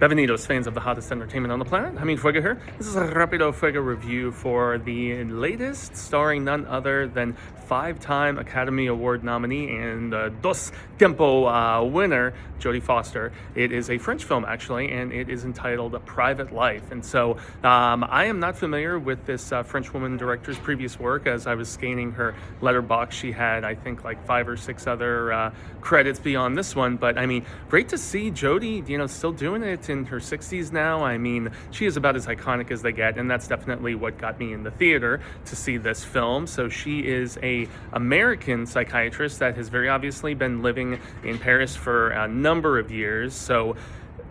Bienvenidos, fans of the hottest entertainment on the planet. I mean, Fuego here. This is a Rapido Fuego review for the latest, starring none other than five-time Academy Award nominee and Dos Tempo winner, Jodie Foster. It is a French film, actually, and it is entitled A Private Life. And so I am not familiar with this French woman director's previous work. As I was scanning her letterbox, she had, I think, like 5 or 6 other credits beyond this one. But, I mean, great to see Jodie, still doing it in her 60s now. I mean, she is about as iconic as they get, and that's definitely what got me in the theater to see this film. So she is a American psychiatrist that has very obviously been living in Paris for a number of years. So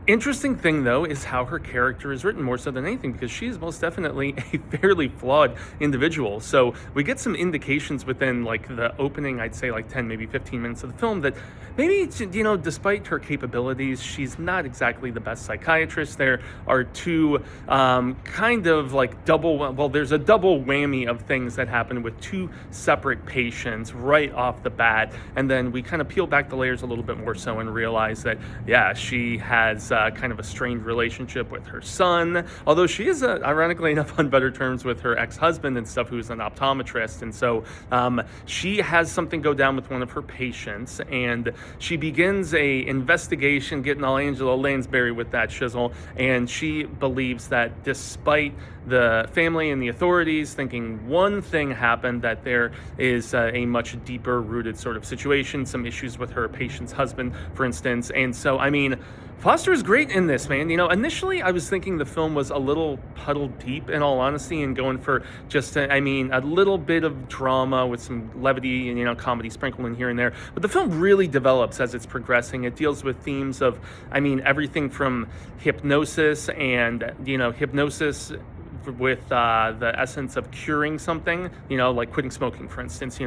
interesting thing, though, is how her character is written more so than anything, because she is most definitely a fairly flawed individual. So we get some indications within like the opening, I'd say like 10, maybe 15 minutes of the film that maybe, despite her capabilities, she's not exactly the best psychiatrist. There are two kind of like there's a double whammy of things that happen with 2 separate patients right off the bat. And then we kind of peel back the layers a little bit more so and realize that, yeah, she has kind of a strained relationship with her son, although she is ironically enough on better terms with her ex-husband and stuff, who's an optometrist. And so she has something go down with one of her patients, and she begins a investigation, getting all Angela Lansbury with that shizzle, and she believes that despite the family and the authorities thinking one thing happened, that there is a much deeper rooted sort of situation, some issues with her patient's husband, for instance. And so, I mean, Foster is great in this, man. Initially I was thinking the film was a little puddle deep, in all honesty, and going for just, a little bit of drama with some levity and, comedy sprinkled in here and there. But the film really develops as it's progressing. It deals with themes of, everything from hypnosis and, hypnosis with the essence of curing something, like quitting smoking, for instance,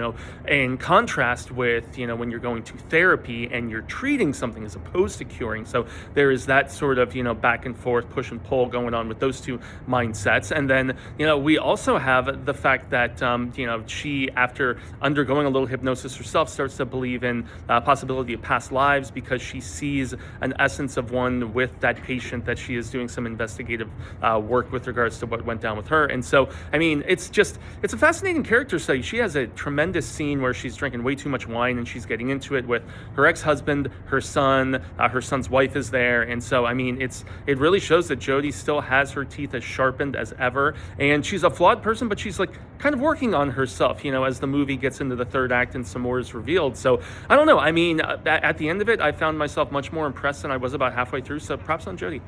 in contrast with, when you're going to therapy and you're treating something as opposed to curing. So there is that sort of, back and forth, push and pull going on with those two mindsets. And then, we also have the fact that, she, after undergoing a little hypnosis herself, starts to believe in possibility of past lives, because she sees an essence of one with that patient that she is doing some investigative work with regards to what went down with her. And so, it's a fascinating character study. She has a tremendous scene where she's drinking way too much wine and she's getting into it with her ex-husband, her son, her son's wife is there. And so, it really shows that Jodie still has her teeth as sharpened as ever. And she's a flawed person, but she's like kind of working on herself, as the movie gets into the third act and some more is revealed. So I don't know. At the end of it, I found myself much more impressed than I was about halfway through. So props on Jodie.